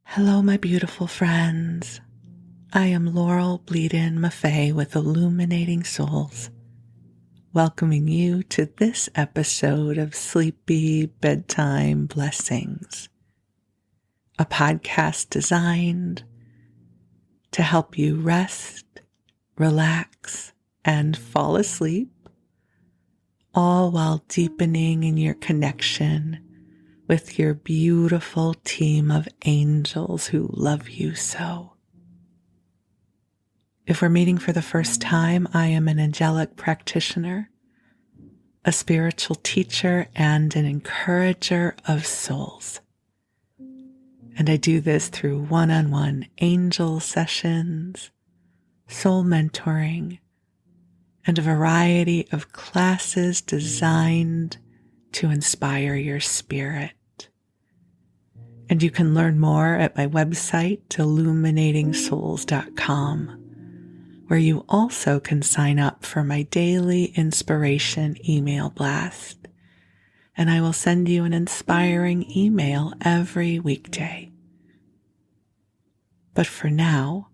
Hello, my beautiful friends. I am Laurel Bleadon-Maffei with Illuminating Souls, welcoming you to this episode of Sleepy Bedtime Blessings, a podcast designed to help you rest, relax, and fall asleep, all while deepening in your connection with your beautiful team of angels who love you so. If we're meeting for the first time, I am an angelic practitioner, a spiritual teacher, and an encourager of souls. And I do this through one-on-one angel sessions, soul mentoring, and a variety of classes designed to inspire your spirit. And you can learn more at my website, illuminatingsouls.com, where you also can sign up for my daily inspiration email blast. And I will send you an inspiring email every weekday. But for now,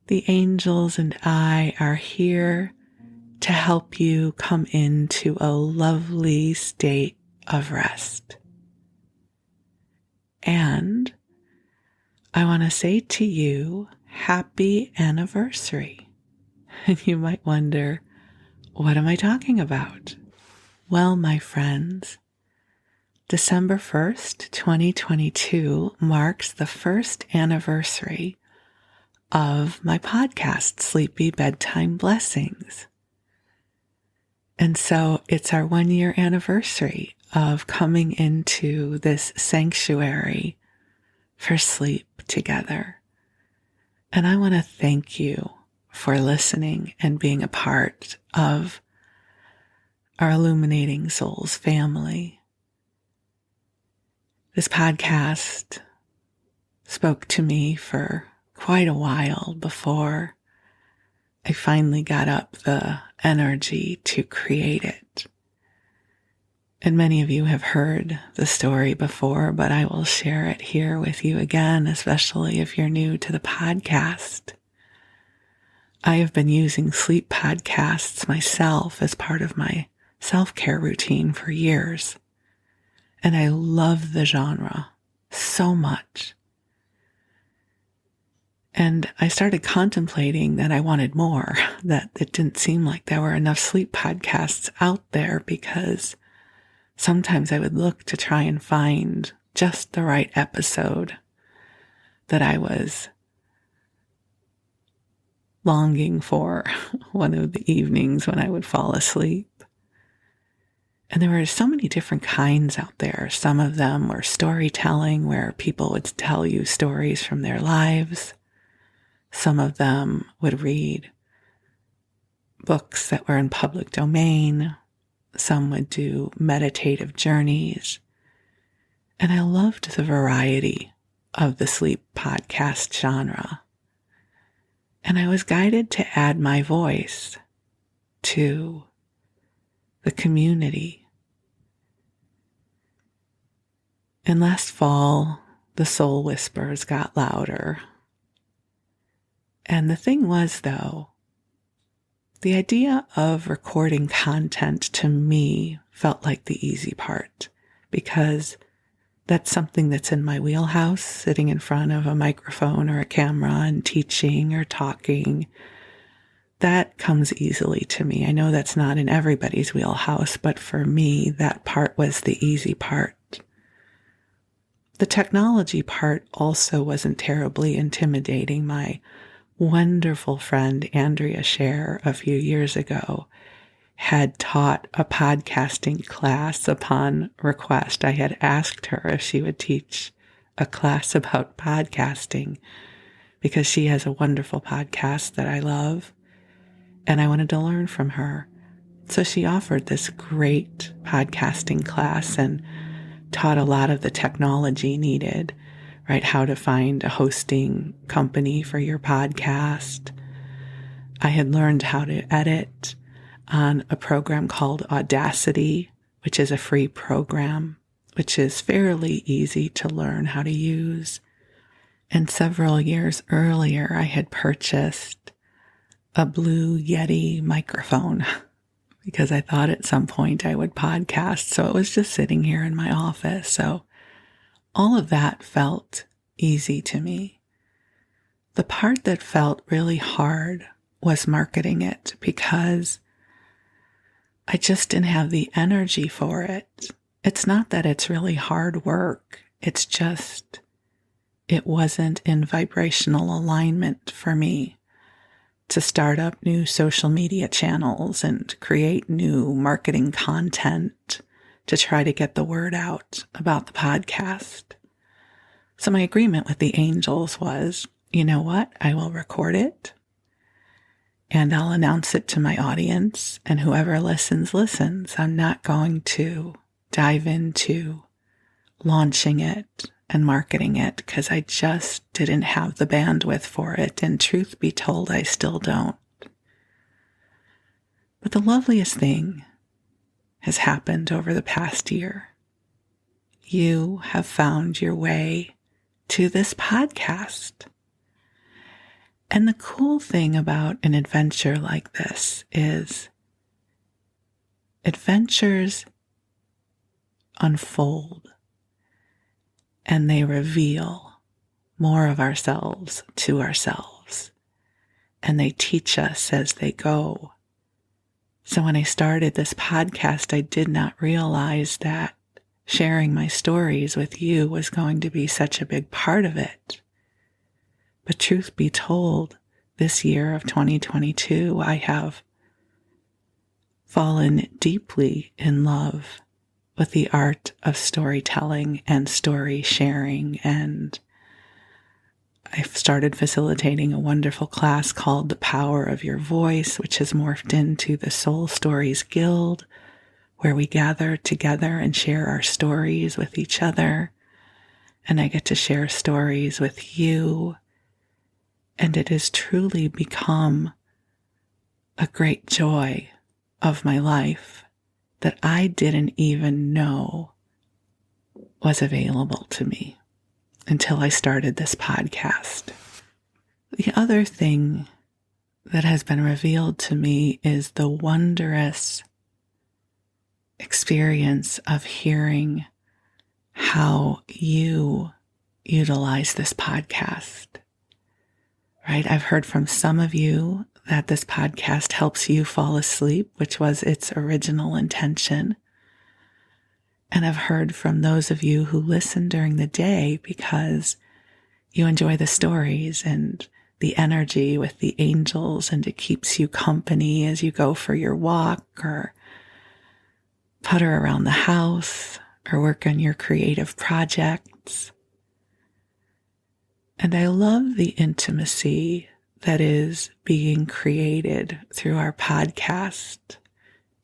the angels and I are here to help you come into a lovely state of rest. And I want to say to you, happy anniversary. And you might wonder, what am I talking about? Well, my friends, December 1st, 2022 marks the first anniversary of my podcast, Sleepy Bedtime Blessings. And so it's our 1-year anniversary of coming into this sanctuary for sleep together. And I want to thank you for listening and being a part of our Illuminating Souls family. This podcast spoke to me for quite a while before I finally got up the energy to create it. And many of you have heard the story before, but I will share it here with you again, especially if you're new to the podcast. I have been using sleep podcasts myself as part of my self-care routine for years, and I love the genre so much. And I started contemplating that I wanted more, that it didn't seem like there were enough sleep podcasts out there, because sometimes I would look to try and find just the right episode that I was longing for one of the evenings when I would fall asleep. And there were so many different kinds out there. Some of them were storytelling, where people would tell you stories from their lives. Some of them would read books that were in public domain. Some would do meditative journeys. And I loved the variety of the sleep podcast genre. And I was guided to add my voice to the community. And last fall, the soul whispers got louder. And the thing was, though, the idea of recording content to me felt like the easy part, because that's something that's in my wheelhouse, sitting in front of a microphone or a camera and teaching or talking. That comes easily to me. I know that's not in everybody's wheelhouse, but for me, that part was the easy part. The technology part also wasn't terribly intimidating. My wonderful friend Andrea Scher a few years ago had taught a podcasting class upon request. I had asked her if she would teach a class about podcasting, because she has a wonderful podcast that I love, and I wanted to learn from her. So she offered this great podcasting class and taught a lot of the technology needed, right? How to find a hosting company for your podcast. I had learned how to edit on a program called Audacity, which is a free program, which is fairly easy to learn how to use. And several years earlier, I had purchased a Blue Yeti microphone because I thought at some point I would podcast. So it was just sitting here in my office. So all of that felt easy to me. The part that felt really hard was marketing it because I just didn't have the energy for it. It's not that it's really hard work. It's just, it wasn't in vibrational alignment for me to start up new social media channels and create new marketing content to try to get the word out about the podcast. So my agreement with the angels was, you know what? I will record it and I'll announce it to my audience, and whoever listens, listens. I'm not going to dive into launching it and marketing it because I just didn't have the bandwidth for it. And truth be told, I still don't. But the loveliest thing has happened over the past year. You have found your way to this podcast. And the cool thing about an adventure like this is adventures unfold and they reveal more of ourselves to ourselves, and they teach us as they go. So when I started this podcast, I did not realize that sharing my stories with you was going to be such a big part of it. But truth be told, this year of 2022, I have fallen deeply in love with the art of storytelling and story sharing. And I've started facilitating a wonderful class called The Power of Your Voice, which has morphed into the Soul Stories Guild, where we gather together and share our stories with each other. And I get to share stories with you. And it has truly become a great joy of my life that I didn't even know was available to me until I started this podcast. The other thing that has been revealed to me is the wondrous experience of hearing how you utilize this podcast. Right? I've heard from some of you that this podcast helps you fall asleep, which was its original intention. And I've heard from those of you who listen during the day because you enjoy the stories and the energy with the angels, and it keeps you company as you go for your walk or putter around the house or work on your creative projects. And I love the intimacy that is being created through our podcast.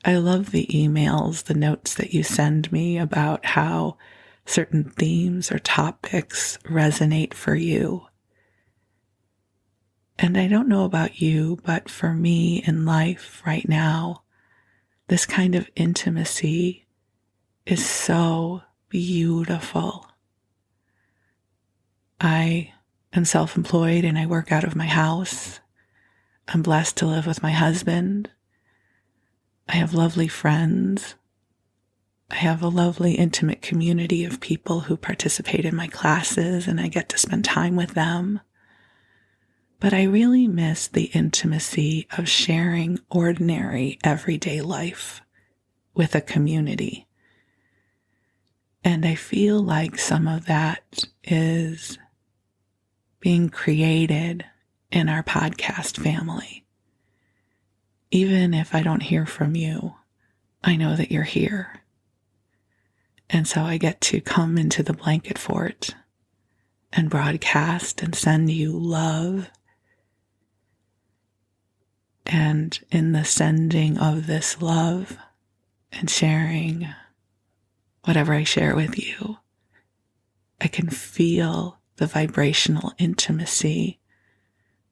I love the emails, the notes that you send me about how certain themes or topics resonate for you. And I don't know about you, but for me in life right now, this kind of intimacy is so beautiful. I am self-employed and I work out of my house. I'm blessed to live with my husband. I have lovely friends. I have a lovely intimate community of people who participate in my classes, and I get to spend time with them. But I really miss the intimacy of sharing ordinary, everyday life with a community. And I feel like some of that is being created in our podcast family. Even if I don't hear from you, I know that you're here. And so I get to come into the blanket fort and broadcast and send you love. And in the sending of this love and sharing whatever I share with you, I can feel the vibrational intimacy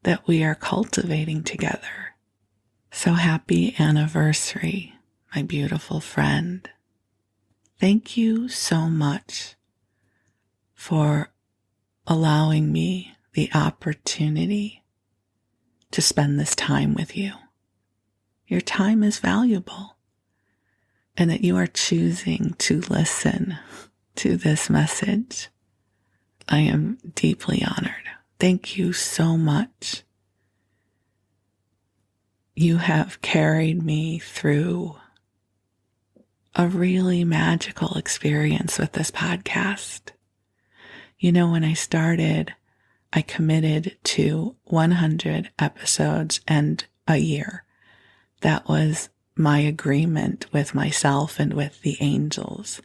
that we are cultivating together. So happy anniversary, my beautiful friend. Thank you so much for allowing me the opportunity to spend this time with you. Your time is valuable, and that you are choosing to listen to this message. I am deeply honored. Thank you so much. You have carried me through a really magical experience with this podcast. You know, when I started, I committed to 100 episodes and a year. That was my agreement with myself and with the angels,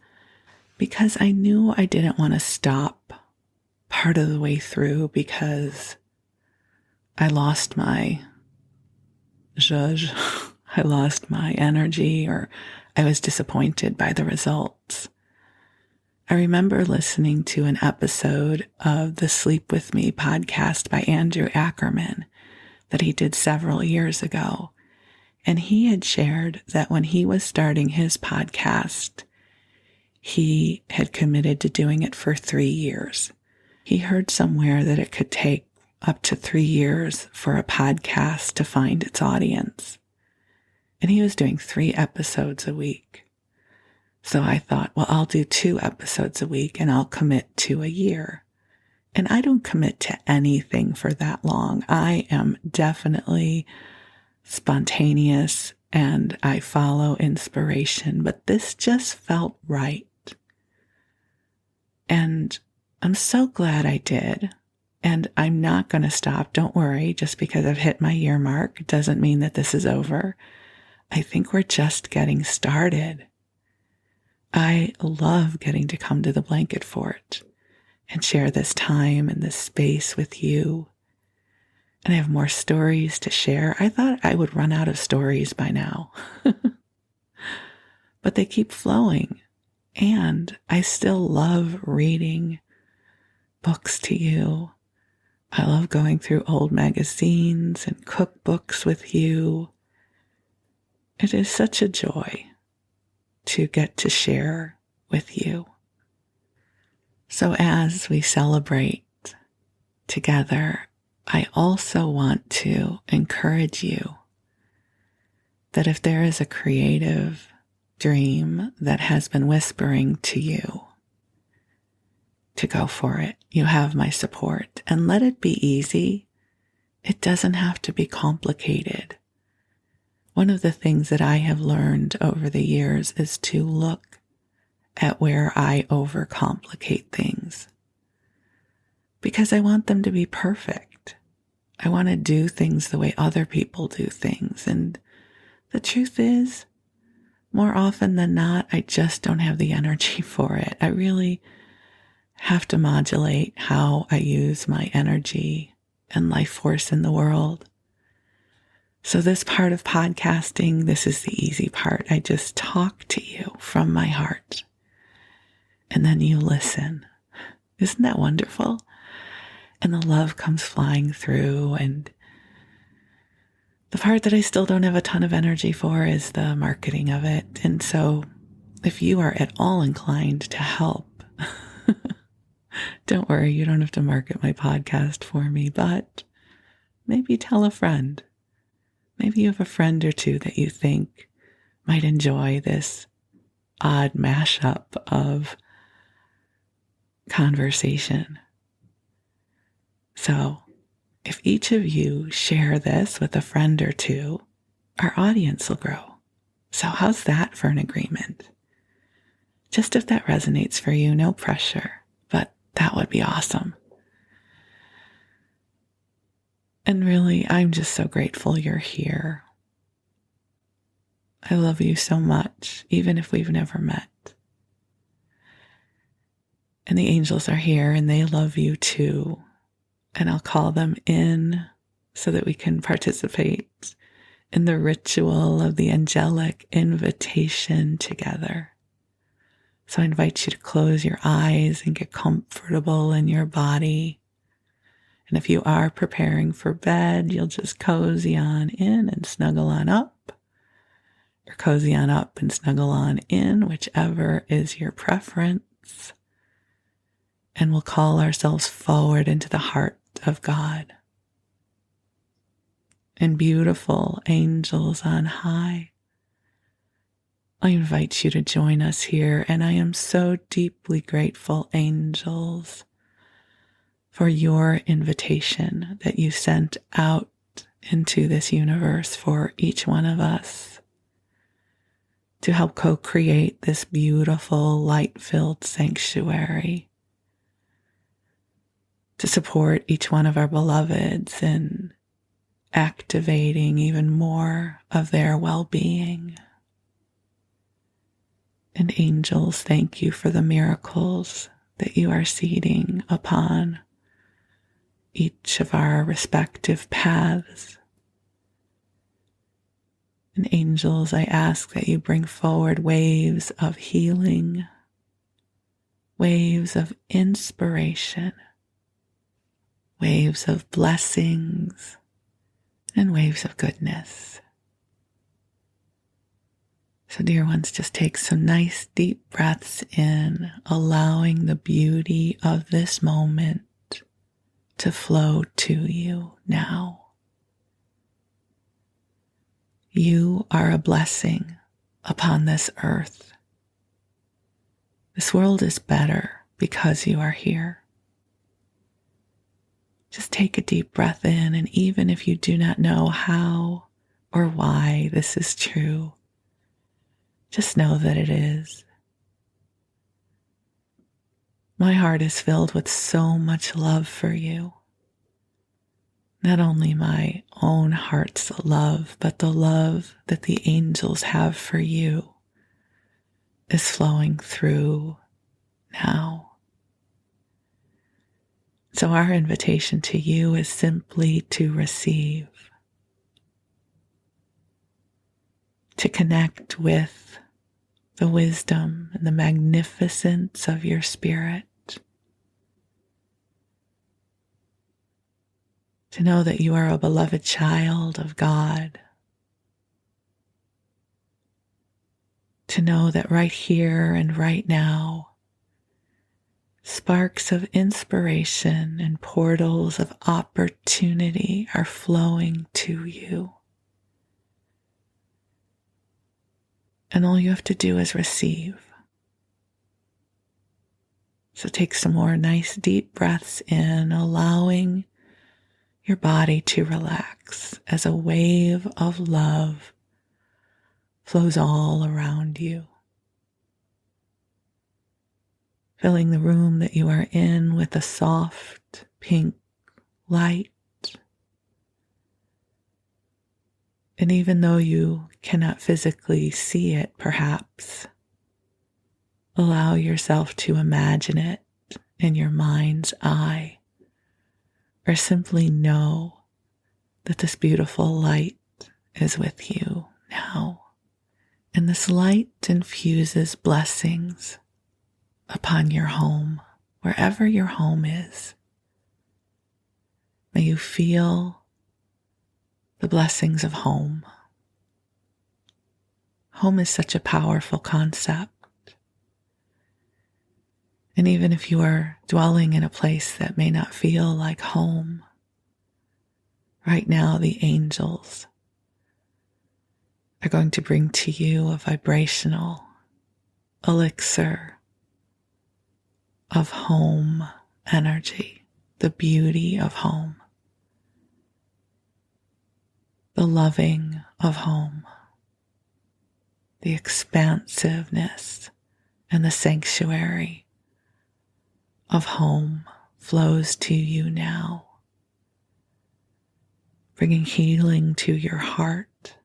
because I knew I didn't want to stop part of the way through because I lost my zhuzh, I lost my energy, or I was disappointed by the results. I remember listening to an episode of the Sleep With Me podcast by Andrew Ackerman that he did several years ago. And he had shared that when he was starting his podcast, he had committed to doing it for 3 years. He heard somewhere that it could take up to 3 years for a podcast to find its audience. And he was doing 3 episodes a week. So I thought, well, I'll do 2 episodes a week and I'll commit to a year. And I don't commit to anything for that long. I am definitely spontaneous and I follow inspiration, but this just felt right. And I'm so glad I did. And I'm not going to stop. Don't worry. Just because I've hit my year mark doesn't mean that this is over. I think we're just getting started. I love getting to come to the blanket fort and share this time and this space with you. And I have more stories to share. I thought I would run out of stories by now. But they keep flowing. And I still love reading books to you. I love going through old magazines and cookbooks with you. It is such a joy to get to share with you. So as we celebrate together, I also want to encourage you that if there is a creative dream that has been whispering to you, to go for it. You have my support, and let it be easy. It doesn't have to be complicated. One of the things that I have learned over the years is to look at where I overcomplicate things, because I want them to be perfect. I want to do things the way other people do things. And the truth is, more often than not, I just don't have the energy for it. I really have to modulate how I use my energy and life force in the world. So this part of podcasting, this is the easy part. I just talk to you from my heart, and then you listen. Isn't that wonderful? And the love comes flying through. And the part that I still don't have a ton of energy for is the marketing of it. And so if you are at all inclined to help, don't worry, you don't have to market my podcast for me, but maybe tell a friend. Maybe you have a friend or two that you think might enjoy this odd mashup of conversation. So if each of you share this with a friend or two, our audience will grow. So how's that for an agreement? Just if that resonates for you, no pressure, but that would be awesome. And really, I'm just so grateful you're here. I love you so much, even if we've never met. And the angels are here and they love you too. And I'll call them in so that we can participate in the ritual of the angelic invitation together. So I invite you to close your eyes and get comfortable in your body. And if you are preparing for bed, you'll just cozy on in and snuggle on up, or cozy on up and snuggle on in, whichever is your preference. And we'll call ourselves forward into the heart of God. And beautiful angels on high, I invite you to join us here, and I am so deeply grateful, angels, for your invitation that you sent out into this universe for each one of us to help co-create this beautiful, light-filled sanctuary, to support each one of our beloveds in activating even more of their well-being. And angels, thank you for the miracles that you are seeding upon each of our respective paths. And angels, I ask that you bring forward waves of healing, waves of inspiration, waves of blessings, and waves of goodness. So, dear ones, just take some nice deep breaths in, allowing the beauty of this moment to flow to you now. You are a blessing upon this earth. This world is better because you are here. Just take a deep breath in, and even if you do not know how or why this is true, just know that it is. My heart is filled with so much love for you. Not only my own heart's love, but the love that the angels have for you is flowing through now. So our invitation to you is simply to receive, to connect with the wisdom and the magnificence of your spirit, to know that you are a beloved child of God, to know that right here and right now, sparks of inspiration and portals of opportunity are flowing to you. And all you have to do is receive. So take some more nice deep breaths in, allowing your body to relax as a wave of love flows all around you, filling the room that you are in with a soft pink light. And even though you cannot physically see it, perhaps, allow yourself to imagine it in your mind's eye, or simply know that this beautiful light is with you now. And this light infuses blessings upon your home, wherever your home is. May you feel the blessings of home. Home is such a powerful concept. And even if you are dwelling in a place that may not feel like home, right now the angels are going to bring to you a vibrational elixir of home energy, the beauty of home, the loving of home, the expansiveness and the sanctuary of home flows to you now, bringing healing to your heart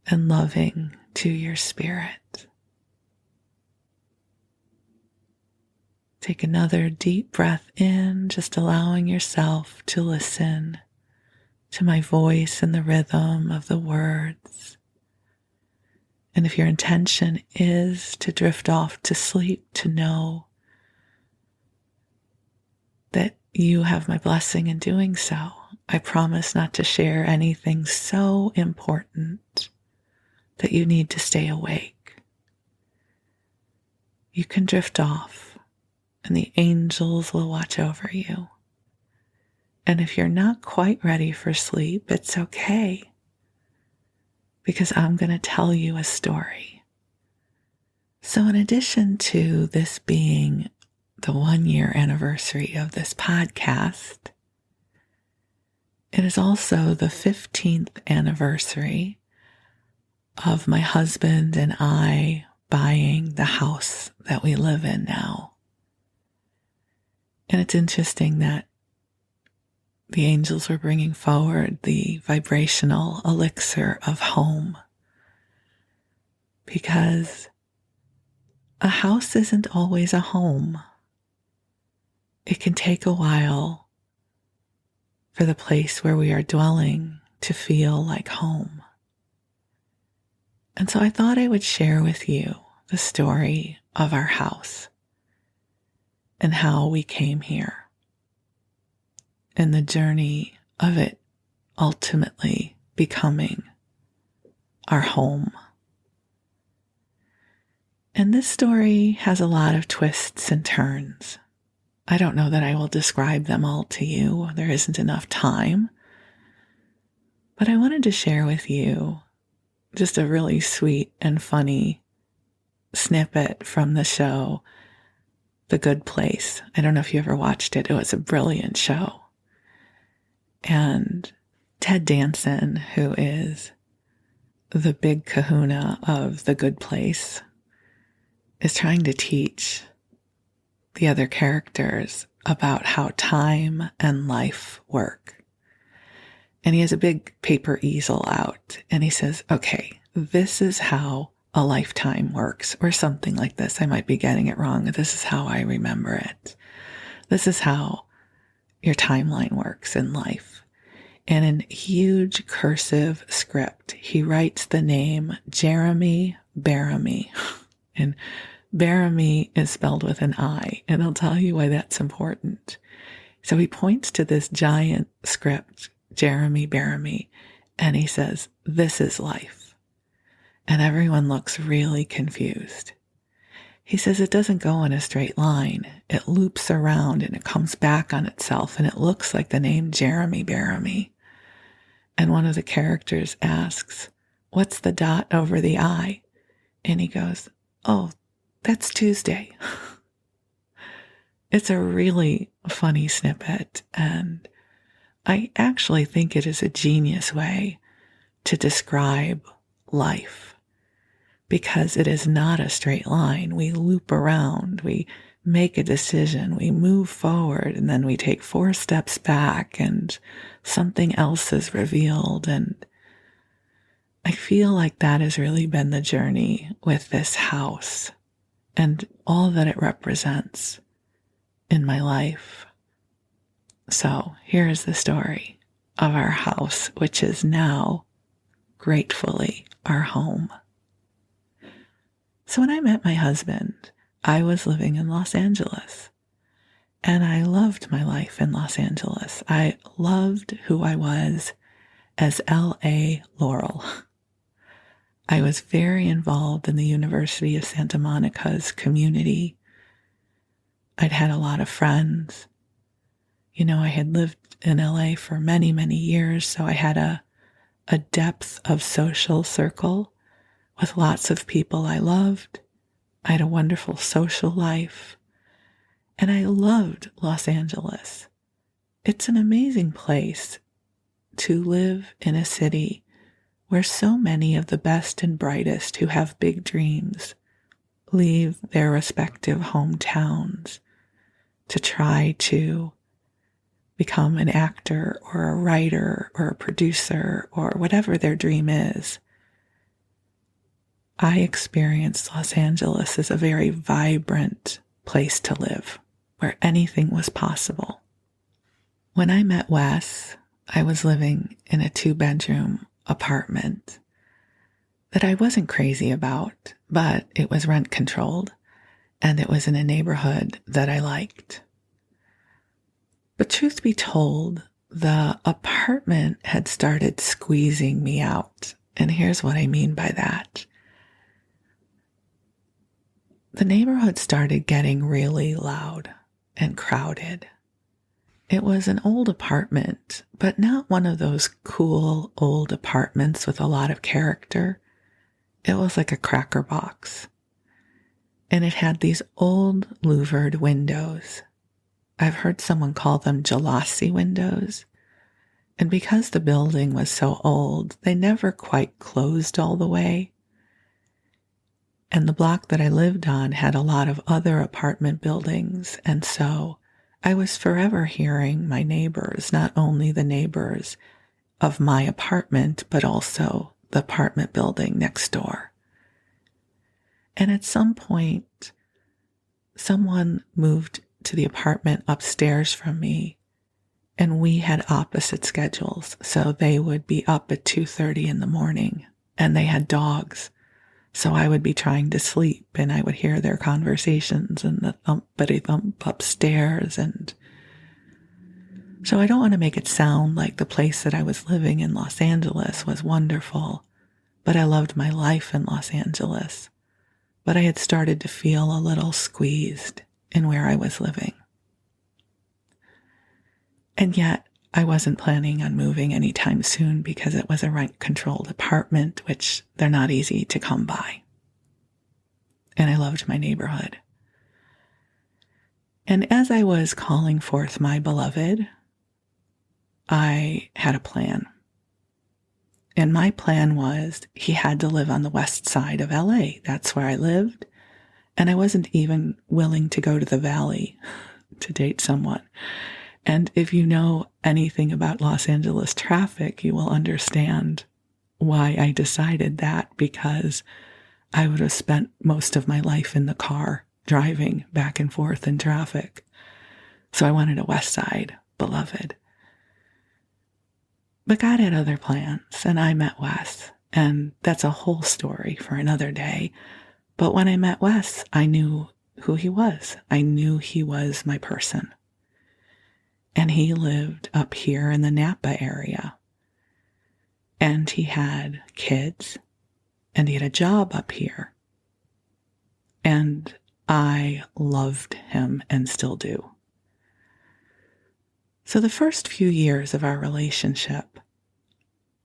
and loving to your spirit. Take another deep breath in, just allowing yourself to listen to my voice and the rhythm of the words. And if your intention is to drift off to sleep, to know that you have my blessing in doing so. I promise not to share anything so important that you need to stay awake. You can drift off and the angels will watch over you. And if you're not quite ready for sleep, it's okay, because I'm going to tell you a story. So in addition to this being the 1-year anniversary of this podcast, it is also the 15th anniversary of my husband and I buying the house that we live in now. And it's interesting that the angels were bringing forward the vibrational elixir of home, because a house isn't always a home. It can take a while for the place where we are dwelling to feel like home. And so I thought I would share with you the story of our house and how we came here, and the journey of it ultimately becoming our home. And this story has a lot of twists and turns. I don't know that I will describe them all to you. There isn't enough time. But I wanted to share with you just a really sweet and funny snippet from the show, The Good Place. I don't know if you ever watched it. It was a brilliant show. And Ted Danson, who is the big kahuna of The Good Place, is trying to teach the other characters about how time and life work. And he has a big paper easel out, and he says, okay, this is how a lifetime works, or something like this. I might be getting it wrong. This is how I remember it. This is how your timeline works in life. And in huge cursive script, he writes the name Jeremy Bearimy. And Bearimy is spelled with an I, and I'll tell you why that's important. So he points to this giant script, Jeremy Bearimy, and he says, this is life. And everyone looks really confused. He says it doesn't go in a straight line. It loops around and it comes back on itself, and it looks like the name Jeremy Bearimy. And one of the characters asks, what's the dot over the I? And he goes, oh, that's Tuesday. It's a really funny snippet, and I actually think it is a genius way to describe life, because it is not a straight line. We loop around, we make a decision, we move forward, and then we take 4 steps back and something else is revealed. And I feel like that has really been the journey with this house and all that it represents in my life. So here is the story of our house, which is now, gratefully, our home. So when I met my husband, I was living in Los Angeles, and I loved my life in Los Angeles. I loved who I was as L.A. Laurel. I was very involved in the University of Santa Monica's community. I'd had a lot of friends. You know, I had lived in LA for many, many years, so I had a depth of social circle with lots of people I loved. I had a wonderful social life, and I loved Los Angeles. It's an amazing place to live in a city where so many of the best and brightest who have big dreams leave their respective hometowns to try to become an actor or a writer or a producer or whatever their dream is. I experienced Los Angeles as a very vibrant place to live, where anything was possible. When I met Wes, I was living in a 2-bedroom apartment that I wasn't crazy about, but it was rent controlled, and it was in a neighborhood that I liked. But truth be told, the apartment had started squeezing me out, and here's what I mean by that. the neighborhood started getting really loud and crowded. It was an old apartment, but not one of those cool old apartments with a lot of character. It was like a cracker box. And it had these old louvered windows. I've heard someone call them Jalossi windows. And because the building was so old, they never quite closed all the way. And the block that I lived on had a lot of other apartment buildings. And so I was forever hearing my neighbors, not only the neighbors of my apartment, but also the apartment building next door. And at some point, someone moved to the apartment upstairs from me, and we had opposite schedules. So they would be up at 2:30 in the morning, and they had dogs. So I would be trying to sleep, and I would hear their conversations and the thumpity thump upstairs. And so I don't want to make it sound like the place that I was living in Los Angeles was wonderful, but I loved my life in Los Angeles. But I had started to feel a little squeezed in where I was living. And yet I wasn't planning on moving anytime soon because it was a rent-controlled apartment, which they're not easy to come by. And I loved my neighborhood. And as I was calling forth my beloved, I had a plan. And my plan was he had to live on the west side of LA. That's where I lived. And I wasn't even willing to go to the valley to date someone. And if you know anything about Los Angeles traffic, you will understand why I decided that, because I would have spent most of my life in the car driving back and forth in traffic. So I wanted a West Side beloved. But God had other plans, and I met Wes, and that's a whole story for another day. But when I met Wes, I knew who he was. I knew he was my person. And he lived up here in the Napa area. And he had kids, and he had a job up here. And I loved him and still do. So the first few years of our relationship,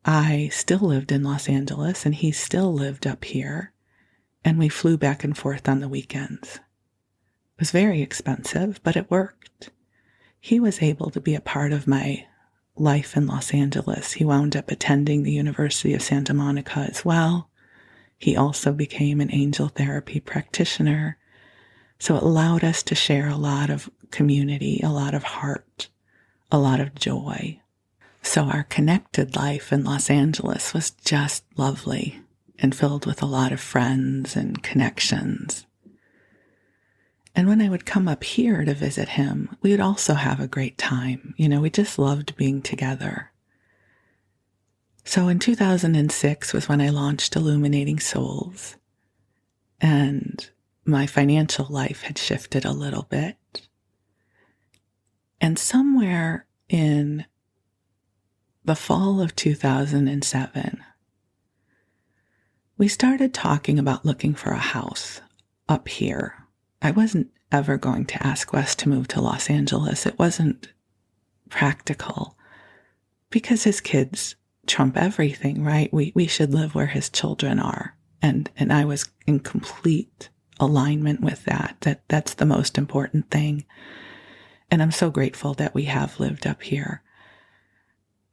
I still lived in Los Angeles, and he still lived up here, and we flew back and forth on the weekends. It was very expensive, but it worked. He was able to be a part of my life in Los Angeles. He wound up attending the University of Santa Monica as well. He also became an angel therapy practitioner. So it allowed us to share a lot of community, a lot of heart, a lot of joy. So our connected life in Los Angeles was just lovely and filled with a lot of friends and connections. And when I would come up here to visit him, we would also have a great time. You know, we just loved being together. So in 2006 was when I launched Illuminating Souls, and my financial life had shifted a little bit. And somewhere in the fall of 2007, we started talking about looking for a house up here. I wasn't ever going to ask Wes to move to Los Angeles. It wasn't practical because his kids trump everything, right? We should live where his children are. And I was in complete alignment with that's the most important thing. And I'm so grateful that we have lived up here.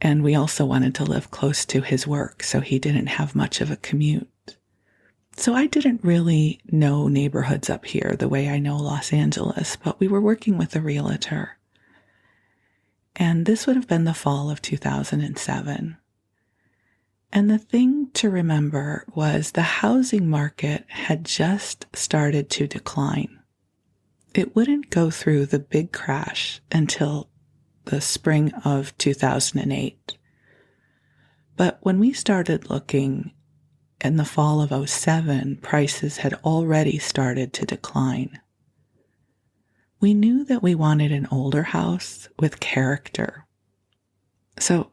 And we also wanted to live close to his work, so he didn't have much of a commute. So I didn't really know neighborhoods up here the way I know Los Angeles, but we were working with a realtor. And this would have been the fall of 2007. And the thing to remember was the housing market had just started to decline. It wouldn't go through the big crash until the spring of 2008. But when we started looking in the fall of 2007, prices had already started to decline. We knew that we wanted an older house with character. So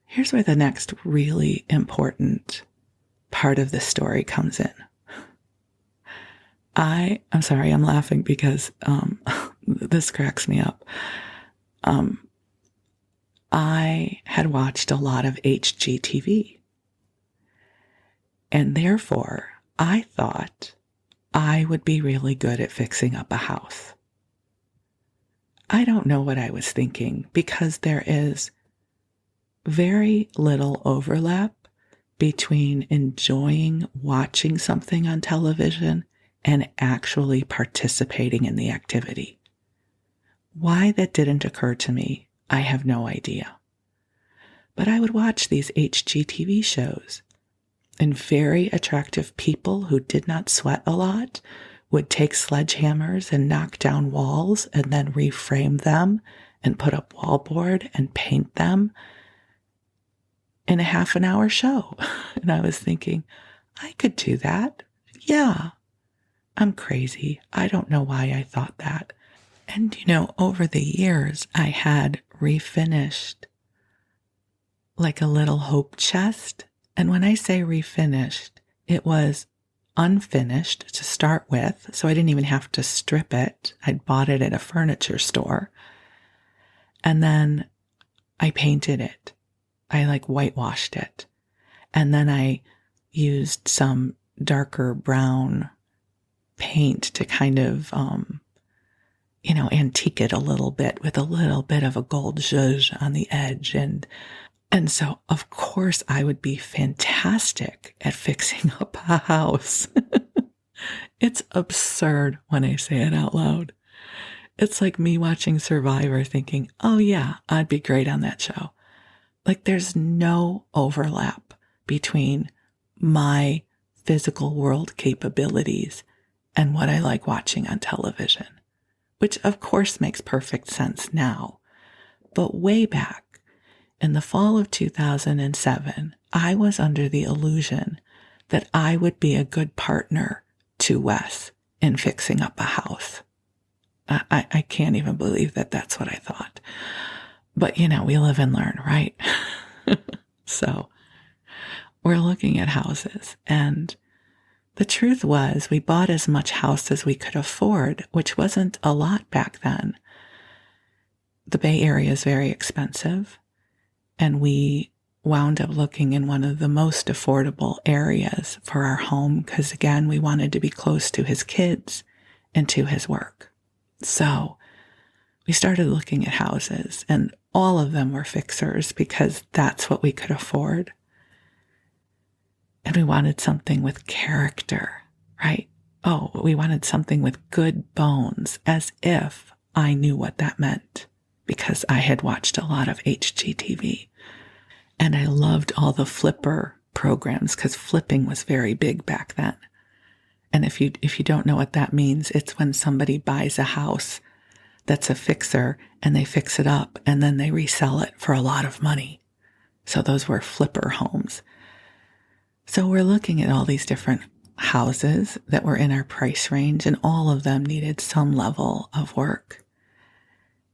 here's where the next really important part of the story comes in. I'm sorry, I'm laughing because this cracks me up. I had watched a lot of HGTV, and therefore I thought I would be really good at fixing up a house. I don't know what I was thinking because there is very little overlap between enjoying watching something on television and actually participating in the activity. Why that didn't occur to me, I have no idea. But I would watch these HGTV shows, and very attractive people who did not sweat a lot would take sledgehammers and knock down walls and then reframe them and put up wallboard and paint them in a half an hour show. And I was thinking, I could do that. Yeah, I'm crazy. I don't know why I thought that. And over the years, I had refinished like a little hope chest. And when I say refinished, it was unfinished to start with, so I didn't even have to strip it. I'd bought it at a furniture store. And then I painted it. I whitewashed it. And then I used some darker brown paint to kind of, antique it a little bit with a little bit of a gold zhuzh on the edge. And so, of course, I would be fantastic at fixing up a house. It's absurd when I say it out loud. It's like me watching Survivor thinking, oh yeah, I'd be great on that show. There's no overlap between my physical world capabilities and what I like watching on television, which of course makes perfect sense now. But way back, in the fall of 2007, I was under the illusion that I would be a good partner to Wes in fixing up a house. I can't even believe that that's what I thought. But, we live and learn, right? So we're looking at houses. And the truth was we bought as much house as we could afford, which wasn't a lot back then. The Bay Area is very expensive. And we wound up looking in one of the most affordable areas for our home because, again, we wanted to be close to his kids and to his work. So we started looking at houses, and all of them were fixers because that's what we could afford. And we wanted something with character, right? Oh, we wanted something with good bones, as if I knew what that meant because I had watched a lot of HGTV. And I loved all the flipper programs because flipping was very big back then. And if you don't know what that means, it's when somebody buys a house that's a fixer and they fix it up and then they resell it for a lot of money. So those were flipper homes. So we're looking at all these different houses that were in our price range, and all of them needed some level of work.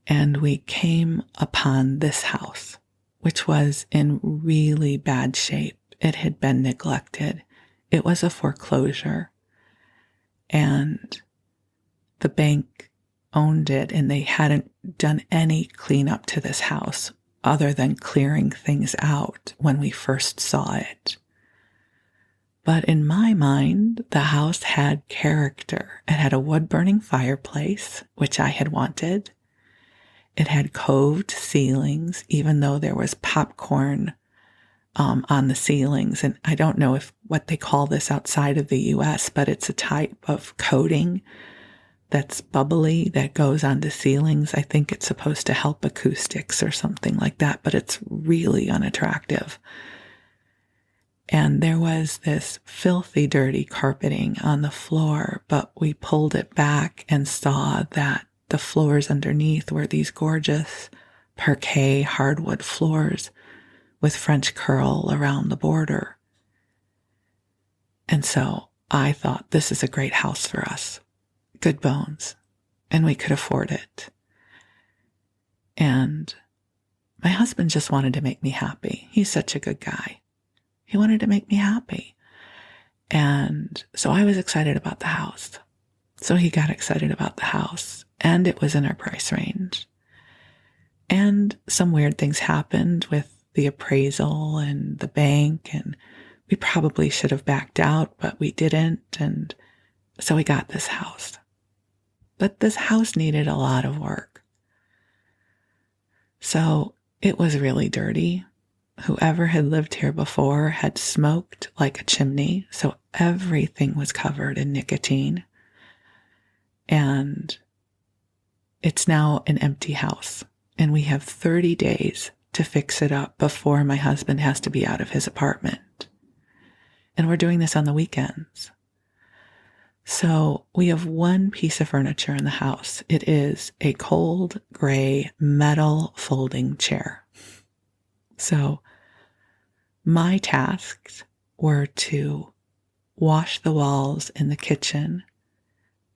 And we came upon this house, which was in really bad shape. It had been neglected. It was a foreclosure. And the bank owned it, and they hadn't done any cleanup to this house other than clearing things out when we first saw it. But in my mind, the house had character. It had a wood-burning fireplace, which I had wanted. It had coved ceilings, even though there was popcorn on the ceilings. And I don't know what they call this outside of the US, but it's a type of coating that's bubbly that goes onto ceilings. I think it's supposed to help acoustics or something like that, but it's really unattractive. And there was this filthy, dirty carpeting on the floor, but we pulled it back and saw that the floors underneath were these gorgeous parquet hardwood floors with French curl around the border. And so I thought, this is a great house for us. Good bones. And we could afford it. And my husband just wanted to make me happy. He's such a good guy. He wanted to make me happy. And so I was excited about the house. So he got excited about the house, and it was in our price range. And some weird things happened with the appraisal and the bank, and we probably should have backed out, but we didn't. And so we got this house. But this house needed a lot of work. So it was really dirty. Whoever had lived here before had smoked like a chimney, so everything was covered in nicotine. And it's now an empty house, and we have 30 days to fix it up before my husband has to be out of his apartment. And we're doing this on the weekends. So we have one piece of furniture in the house. It is a cold gray metal folding chair. So my tasks were to wash the walls in the kitchen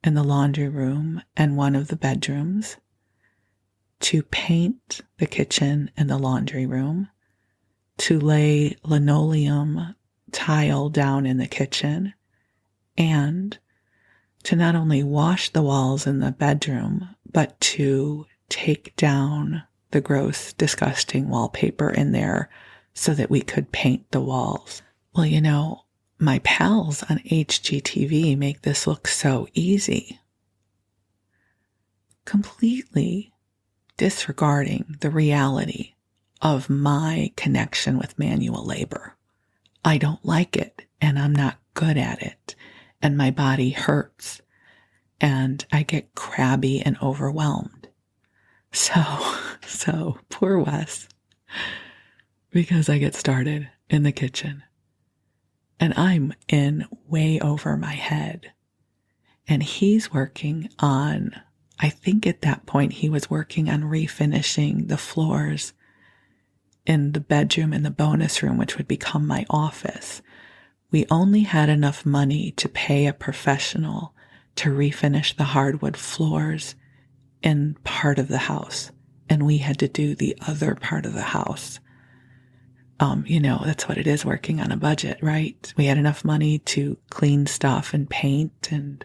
and the laundry room and one of the bedrooms, to paint the kitchen and the laundry room, to lay linoleum tile down in the kitchen, and to not only wash the walls in the bedroom, but to take down the gross, disgusting wallpaper in there so that we could paint the walls. Well, you know, my pals on HGTV make this look so easy, completely disregarding the reality of my connection with manual labor. I don't like it, and I'm not good at it, and my body hurts, and I get crabby and overwhelmed. So poor Wes, because I get started in the kitchen, and I'm in way over my head, and he's working on, I think at that point he was working on refinishing the floors in the bedroom and the bonus room, which would become my office. We only had enough money to pay a professional to refinish the hardwood floors in part of the house, and we had to do the other part of the house. You know, that's what it is working on a budget, right? We had enough money to clean stuff and paint and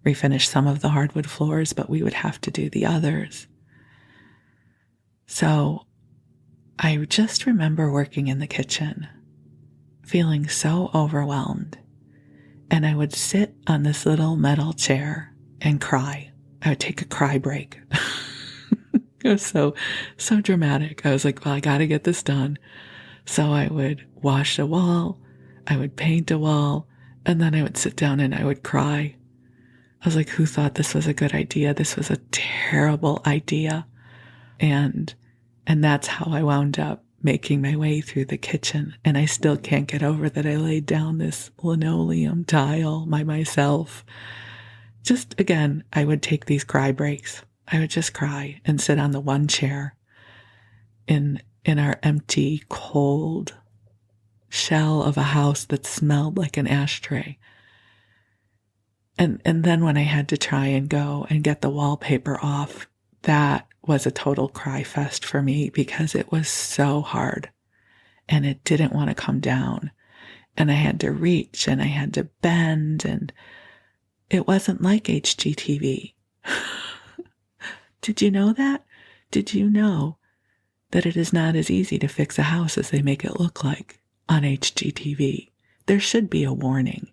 refinish some of the hardwood floors, but we would have to do the others. So I just remember working in the kitchen, feeling so overwhelmed, and I would sit on this little metal chair and cry. I would take a cry break. It was so dramatic. I was like, well, I got to get this done. So I would wash a wall, I would paint a wall, and then I would sit down and I would cry. I was like, who thought this was a good idea? This was a terrible idea. And that's how I wound up making my way through the kitchen. And I still can't get over that I laid down this linoleum tile by myself. Just, again, I would take these cry breaks. I would just cry and sit on the one chair in our empty, cold shell of a house that smelled like an ashtray. And then when I had to try and go and get the wallpaper off, that was a total cry fest for me because it was so hard and it didn't want to come down. And I had to reach and I had to bend, and it wasn't like HGTV. Did you know that? Did you know that it is not as easy to fix a house as they make it look like on HGTV? There should be a warning,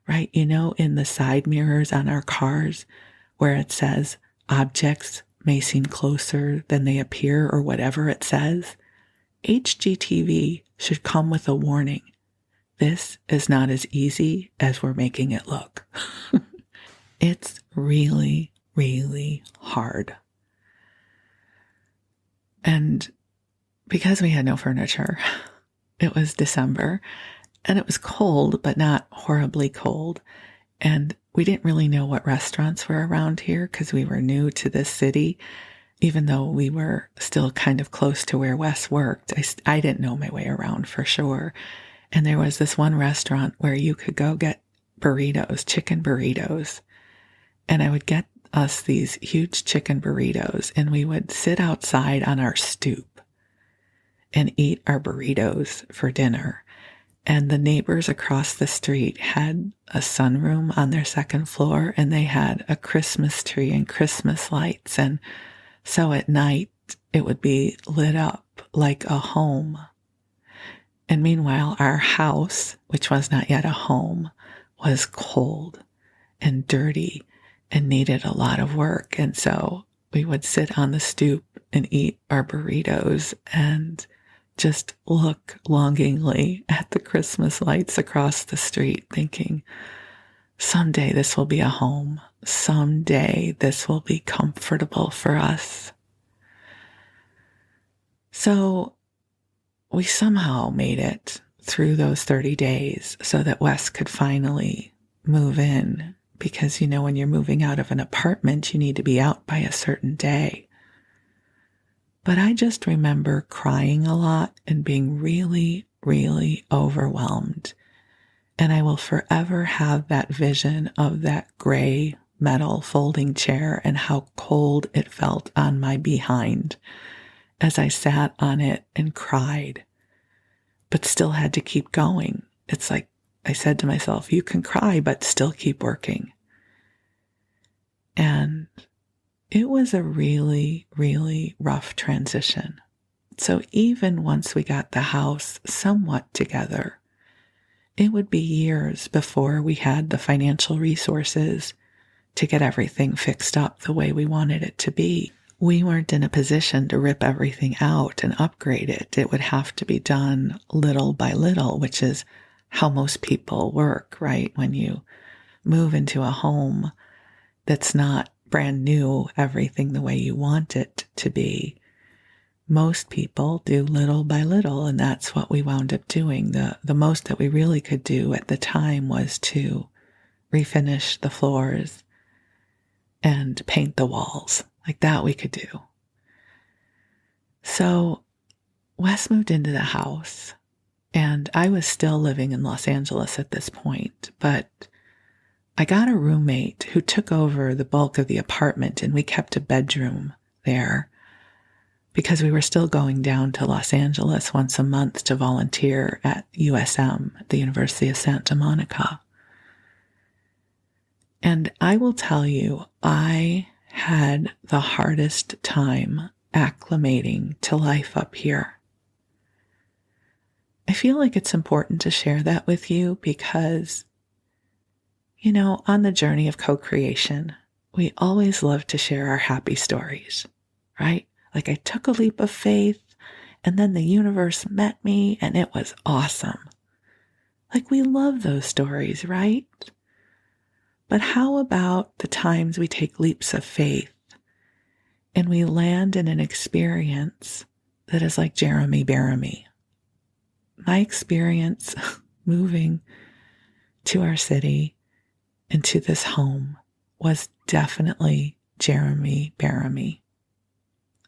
right? You know, in the side mirrors on our cars where it says objects may seem closer than they appear, or whatever it says. HGTV should come with a warning. This is not as easy as we're making it look. It's really, really hard. And because we had no furniture, it was December and it was cold, but not horribly cold. And we didn't really know what restaurants were around here because we were new to this city, even though we were still kind of close to where Wes worked. I didn't know my way around for sure. And there was this one restaurant where you could go get burritos, chicken burritos. And I would get us these huge chicken burritos, and we would sit outside on our stoop and eat our burritos for dinner. And the neighbors across the street had a sunroom on their second floor, and they had a Christmas tree and Christmas lights. And so at night, it would be lit up like a home. And meanwhile, our house, which was not yet a home, was cold and dirty and needed a lot of work. And so we would sit on the stoop and eat our burritos and just look longingly at the Christmas lights across the street, thinking, someday this will be a home. Someday this will be comfortable for us. So we somehow made it through those 30 days so that Wes could finally move in. Because, when you're moving out of an apartment, you need to be out by a certain day. But I just remember crying a lot and being really, really overwhelmed. And I will forever have that vision of that gray metal folding chair and how cold it felt on my behind as I sat on it and cried, but still had to keep going. It's like I said to myself, you can cry, but still keep working. And it was a really, really rough transition. So even once we got the house somewhat together, it would be years before we had the financial resources to get everything fixed up the way we wanted it to be. We weren't in a position to rip everything out and upgrade it. It would have to be done little by little, which is how most people work, right? When you move into a home that's not brand new, everything the way you want it to be, most people do little by little, and that's what we wound up doing. The most that we really could do at the time was to refinish the floors and paint the walls. Like that we could do. So Wes moved into the house, and I was still living in Los Angeles at this point, but I got a roommate who took over the bulk of the apartment, and we kept a bedroom there because we were still going down to Los Angeles once a month to volunteer at USM, the University of Santa Monica. And I will tell you, I had the hardest time acclimating to life up here. I feel like it's important to share that with you because on the journey of co-creation, we always love to share our happy stories, right? Like I took a leap of faith and then the universe met me and it was awesome. Like we love those stories, right? But how about the times we take leaps of faith and we land in an experience that is like Jeremy Bearimy? My experience moving to our city into this home was definitely Jeremy Bearimy.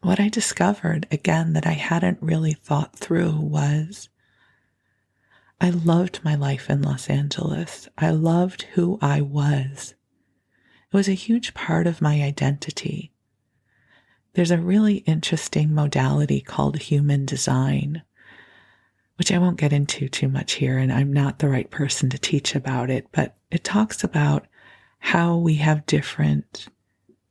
What I discovered, again, that I hadn't really thought through was I loved my life in Los Angeles. I loved who I was. It was a huge part of my identity. There's a really interesting modality called human design, which I won't get into too much here, and I'm not the right person to teach about it, but it talks about how we have different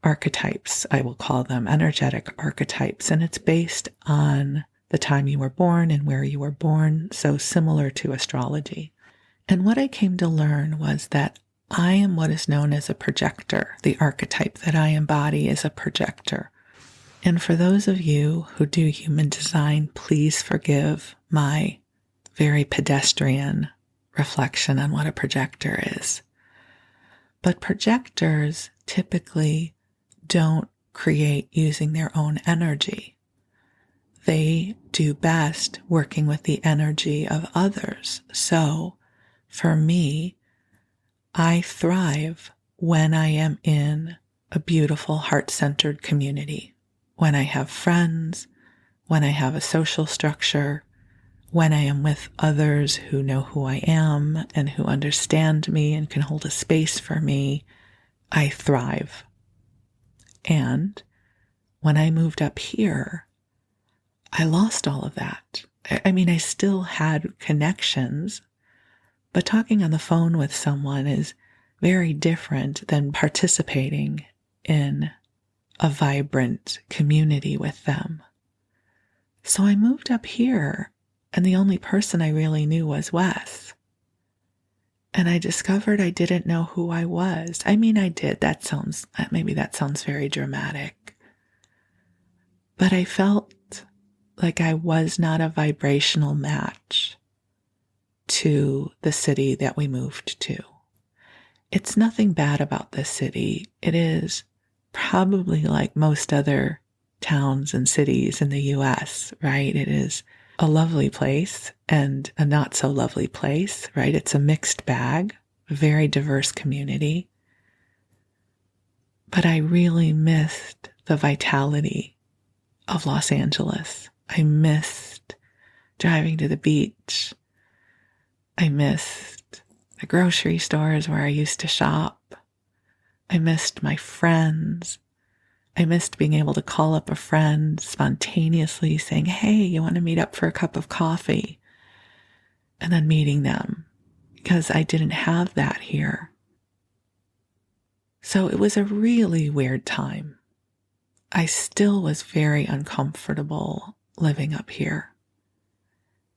archetypes, I will call them, energetic archetypes, and it's based on the time you were born and where you were born, so similar to astrology. And what I came to learn was that I am what is known as a projector. The archetype that I embody is a projector. And for those of you who do human design, please forgive my very pedestrian reflection on what a projector is. But projectors typically don't create using their own energy. They do best working with the energy of others. So for me, I thrive when I am in a beautiful heart-centered community, when I have friends, when I have a social structure, when I am with others who know who I am and who understand me and can hold a space for me, I thrive. And when I moved up here, I lost all of that. I mean, I still had connections But talking on the phone with someone is very different than participating in a vibrant community with them. So I moved up here, and the only person I really knew was Wes. And I discovered I didn't know who I was. I mean, I did. Maybe that sounds very dramatic. But I felt like I was not a vibrational match to the city that we moved to. It's nothing bad about this city. It is probably like most other towns and cities in the US, right? It is a lovely place and a not so lovely place, right? It's a mixed bag, a very diverse community. But I really missed the vitality of Los Angeles. I missed driving to the beach. I missed the grocery stores where I used to shop. I missed my friends. I missed being able to call up a friend spontaneously saying, hey, you want to meet up for a cup of coffee? And then meeting them, because I didn't have that here. So it was a really weird time. I still was very uncomfortable living up here.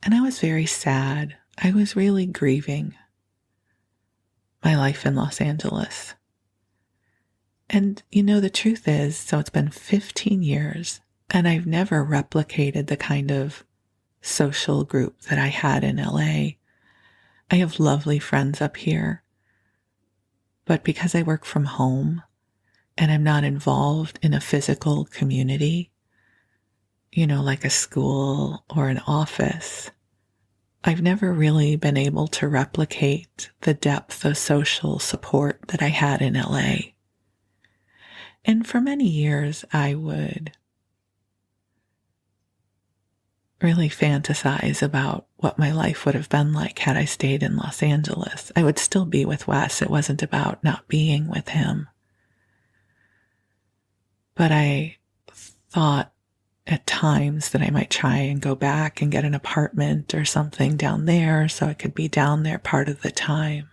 And I was very sad. I was really grieving my life in Los Angeles. And the truth is, so it's been 15 years, and I've never replicated the kind of social group that I had in LA. I have lovely friends up here, but because I work from home and I'm not involved in a physical community, like a school or an office, I've never really been able to replicate the depth of social support that I had in LA. And for many years, I would really fantasize about what my life would have been like had I stayed in Los Angeles. I would still be with Wes. It wasn't about not being with him. But I thought at times that I might try and go back and get an apartment or something down there so I could be down there part of the time.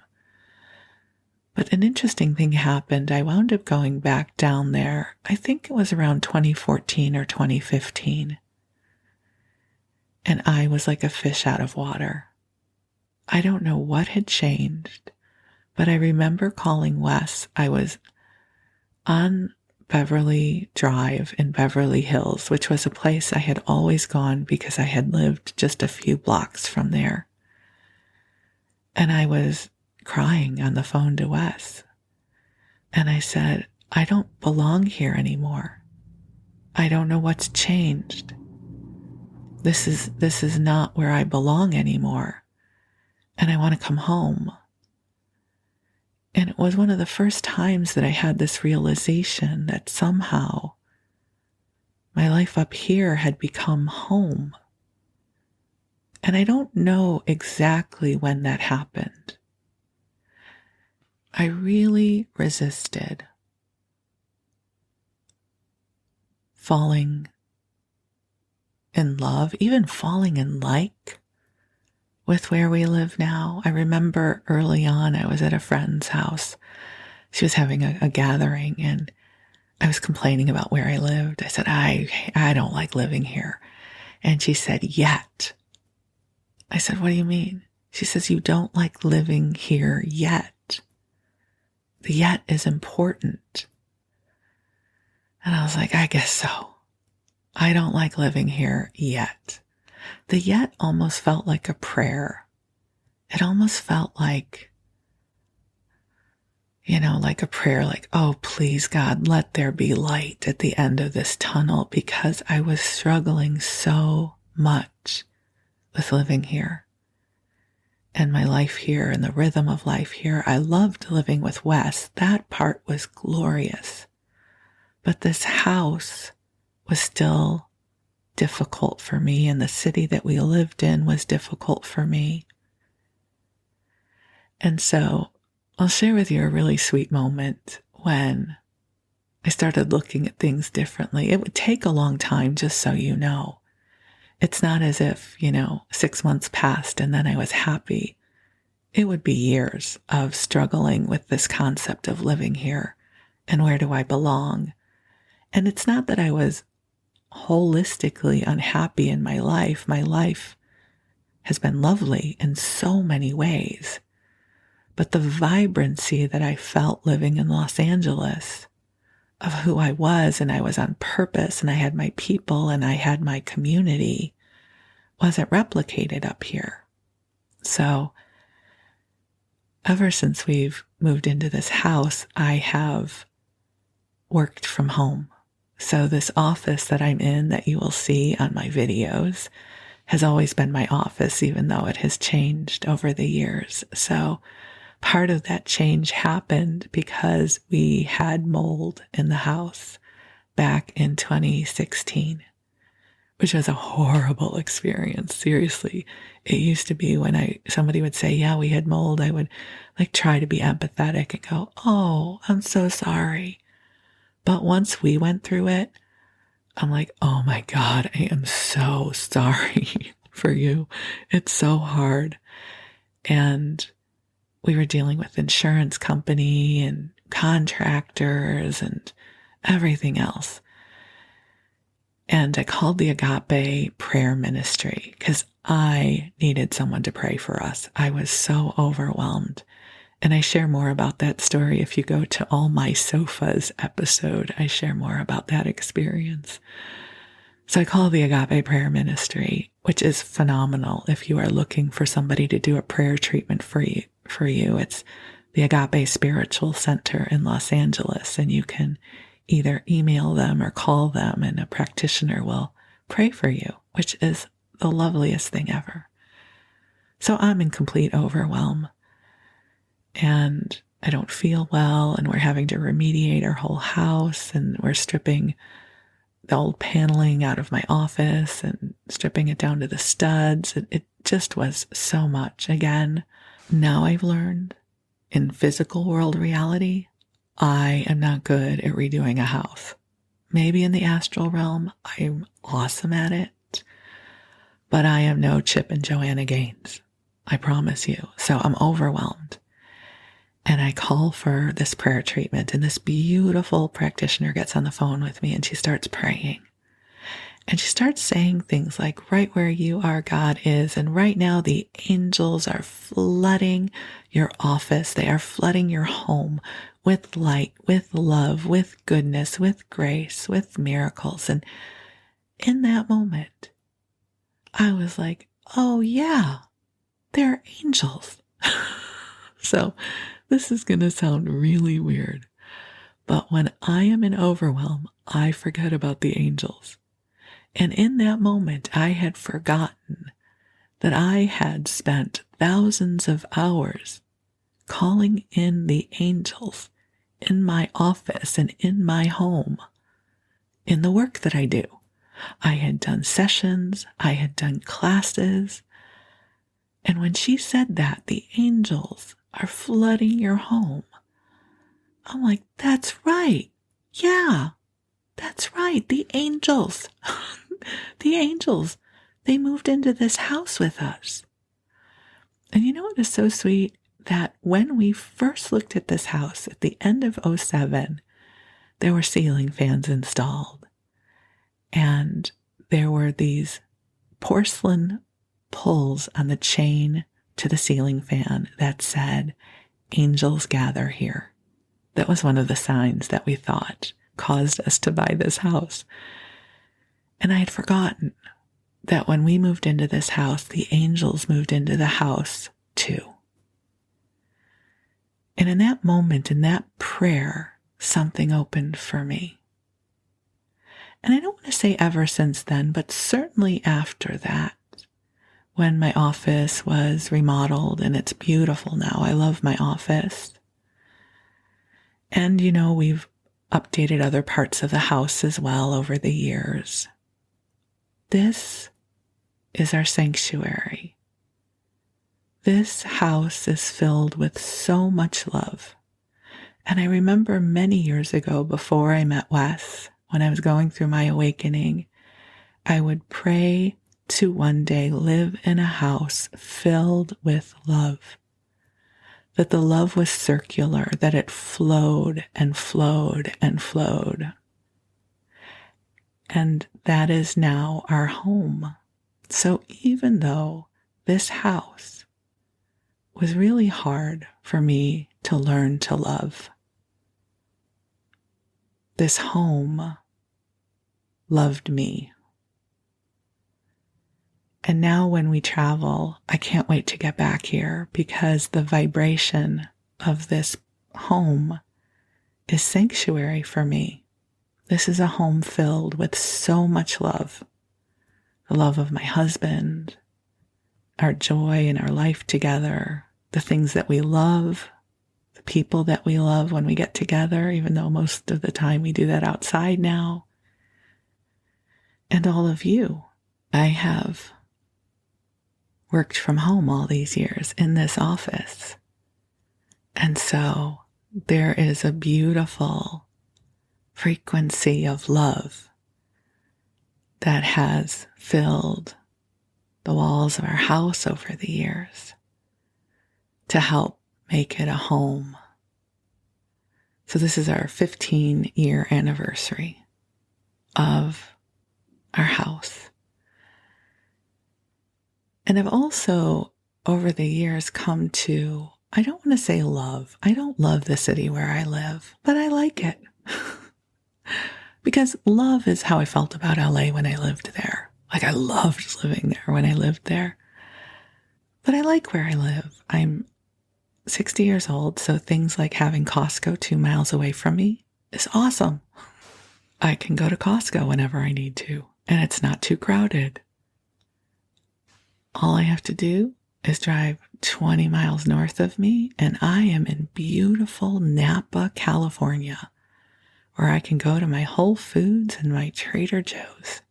But an interesting thing happened. I wound up going back down there. I think it was around 2014 or 2015. And I was like a fish out of water. I don't know what had changed, but I remember calling Wes. I was on Beverly Drive in Beverly Hills, which was a place I had always gone because I had lived just a few blocks from there. And I was crying on the phone to Wes. And I said, I don't belong here anymore. I don't know what's changed. This is not where I belong anymore. And I want to come home. And it was one of the first times that I had this realization that somehow my life up here had become home. And I don't know exactly when that happened. I really resisted falling in love, even falling in like with where we live now. I remember early on, I was at a friend's house. She was having a gathering, and I was complaining about where I lived. I said, I don't like living here. And she said, yet. I said, what do you mean? She says, you don't like living here yet. The yet is important. And I was like, I guess so. I don't like living here yet. The yet almost felt like a prayer. It almost felt like, like a prayer, like, oh, please, God, let there be light at the end of this tunnel, because I was struggling so much with living here and my life here and the rhythm of life here. I loved living with Wes. That part was glorious. But this house was still difficult for me, and the city that we lived in was difficult for me. And so I'll share with you a really sweet moment when I started looking at things differently. It would take a long time, just so you know. It's not as if, 6 months passed and then I was happy. it would be years of struggling with this concept of living here and where do I belong. And it's not that I was holistically unhappy in my life. My life has been lovely in so many ways. But the vibrancy that I felt living in Los Angeles of who I was, and I was on purpose, and I had my people, and I had my community, wasn't replicated up here. So ever since we've moved into this house, I have worked from home. So this office that I'm in that you will see on my videos has always been my office, even though it has changed over the years. So part of that change happened because we had mold in the house back in 2016, which was a horrible experience. Seriously, it used to be when somebody would say, yeah, we had mold, I would try to be empathetic and go, oh, I'm so sorry. But once we went through it, I'm like, oh my God, I am so sorry for you. It's so hard. And we were dealing with insurance company and contractors and everything else. And I called the Agape prayer ministry because I needed someone to pray for us. I was so overwhelmed. And I share more about that story. If you go to All My Sofas episode, I share more about that experience. So I call the Agape Prayer Ministry, which is phenomenal if you are looking for somebody to do a prayer treatment for you. It's the Agape Spiritual Center in Los Angeles, and you can either email them or call them, and a practitioner will pray for you, which is the loveliest thing ever. So I'm in complete overwhelm. And I don't feel well, and we're having to remediate our whole house, and we're stripping the old paneling out of my office and stripping it down to the studs. It just was so much. Again, now I've learned in physical world reality, I am not good at redoing a house. Maybe in the astral realm, I'm awesome at it, but I am no Chip and Joanna Gaines. I promise you. So I'm overwhelmed. And I call for this prayer treatment, and this beautiful practitioner gets on the phone with me, and she starts praying. And she starts saying things like, right where you are, God is. And right now, the angels are flooding your office. They are flooding your home with light, with love, with goodness, with grace, with miracles. And in that moment, I was like, oh yeah, they're angels. So this is going to sound really weird, but when I am in overwhelm, I forget about the angels. And in that moment, I had forgotten that I had spent thousands of hours calling in the angels in my office and in my home, in the work that I do. I had done sessions, I had done classes, and when she said that, the angels are flooding your home, I'm like, that's right. Yeah, that's right. The angels, the angels, they moved into this house with us. And you know what is so sweet? That when we first looked at this house at the end of '07, there were ceiling fans installed. And there were these porcelain pulls on the chain to the ceiling fan that said, angels gather here. That was one of the signs that we thought caused us to buy this house. And I had forgotten that when we moved into this house, the angels moved into the house too. And in that moment, in that prayer, something opened for me. And I don't want to say ever since then, but certainly after that, when my office was remodeled, and it's beautiful now. I love my office. And, we've updated other parts of the house as well over the years. This is our sanctuary. This house is filled with so much love. And I remember many years ago, before I met Wes, when I was going through my awakening, I would pray to one day live in a house filled with love. that the love was circular, that it flowed and flowed and flowed. And that is now our home. So even though this house was really hard for me to learn to love, this home loved me. And now when we travel, I can't wait to get back here because the vibration of this home is sanctuary for me. This is a home filled with so much love. The love of my husband, our joy in our life together, the things that we love, the people that we love when we get together, even though most of the time we do that outside now. And all of you. I have worked from home all these years in this office. And so there is a beautiful frequency of love that has filled the walls of our house over the years to help make it a home. So this is our 15-year anniversary of our house. And I've also, over the years, come to, I don't want to say love. I don't love the city where I live, but I like it. Because love is how I felt about LA when I lived there. Like I loved living there when I lived there. But I like where I live. I'm 60 years old, so things like having Costco 2 miles away from me is awesome. I can go to Costco whenever I need to, and it's not too crowded. All I have to do is drive 20 miles north of me, and I am in beautiful Napa, California, where I can go to my Whole Foods and my Trader Joe's.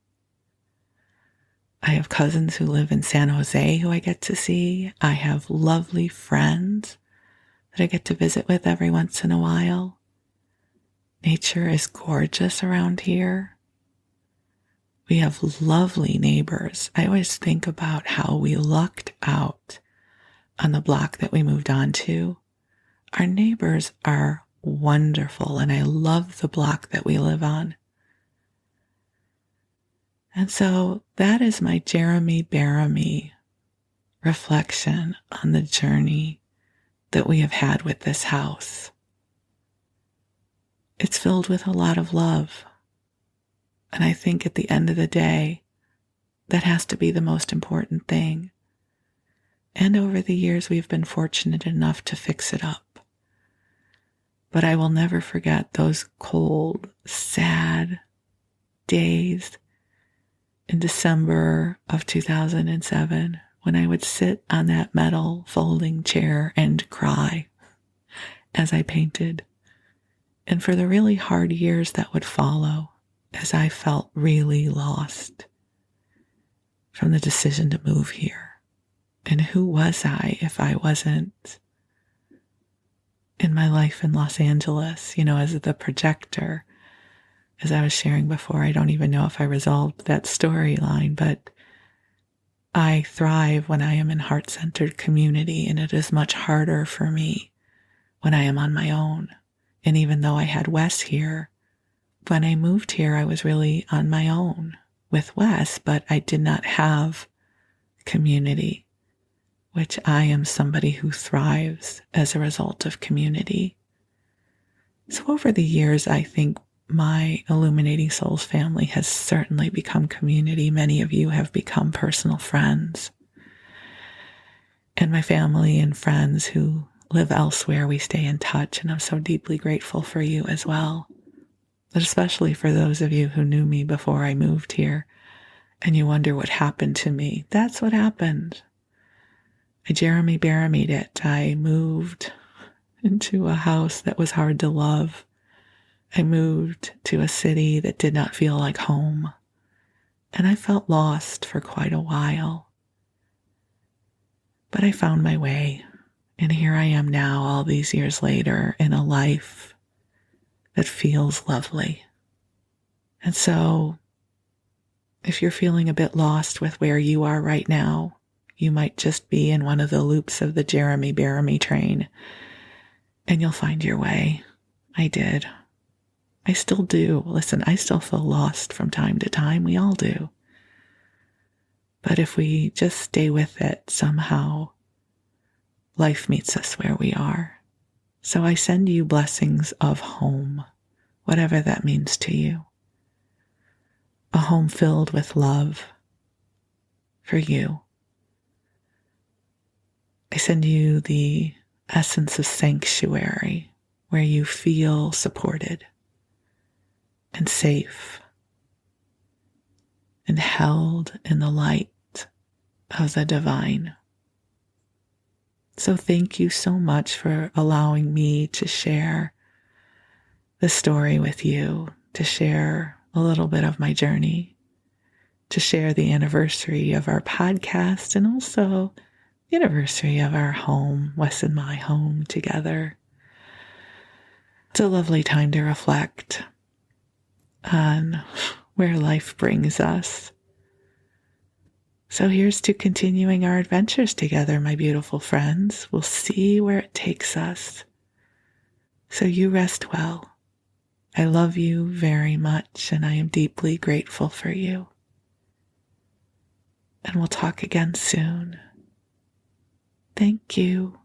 I have cousins who live in San Jose who I get to see. I have lovely friends that I get to visit with every once in a while. Nature is gorgeous around here. We have lovely neighbors. I always think about how we lucked out on the block that we moved on to. Our neighbors are wonderful, and I love the block that we live on. And so that is my Jeremy Baramy reflection on the journey that we have had with this house. It's filled with a lot of love. And I think at the end of the day, that has to be the most important thing. And over the years, we've been fortunate enough to fix it up. But I will never forget those cold, sad days in December of 2007 when I would sit on that metal folding chair and cry as I painted. And for the really hard years that would follow, as I felt really lost from the decision to move here. And who was I if I wasn't in my life in Los Angeles, as the projector? As I was sharing before, I don't even know if I resolved that storyline, but I thrive when I am in heart-centered community, and it is much harder for me when I am on my own. And even though I had Wes here, when I moved here, I was really on my own with Wes, but I did not have community, which I am somebody who thrives as a result of community. So over the years, I think my Illuminating Souls family has certainly become community. Many of you have become personal friends. And my family and friends who live elsewhere, we stay in touch, and I'm so deeply grateful for you as well. But especially for those of you who knew me before I moved here, and you wonder what happened to me. That's what happened. I Jeremy Baramied it. I moved into a house that was hard to love. I moved to a city that did not feel like home. And I felt lost for quite a while. But I found my way. And here I am now, all these years later, in a life that feels lovely. And so, if you're feeling a bit lost with where you are right now, You might just be in one of the loops of the Jeremy Bearimy train, and you'll find your way. I did. I still do. Listen, I still feel lost from time to time. We all do. But if we just stay with it, somehow life meets us where we are. So I send you blessings of home, whatever that means to you. A home filled with love for you. I send you the essence of sanctuary where you feel supported and safe and held in the light of the divine. So thank you so much for allowing me to share the story with you, to share a little bit of my journey, to share the anniversary of our podcast and also the anniversary of our home, Wes and my home together. It's a lovely time to reflect on where life brings us. So here's to continuing our adventures together, my beautiful friends. We'll see where it takes us. So you rest well. I love you very much, and I am deeply grateful for you. And we'll talk again soon. Thank you.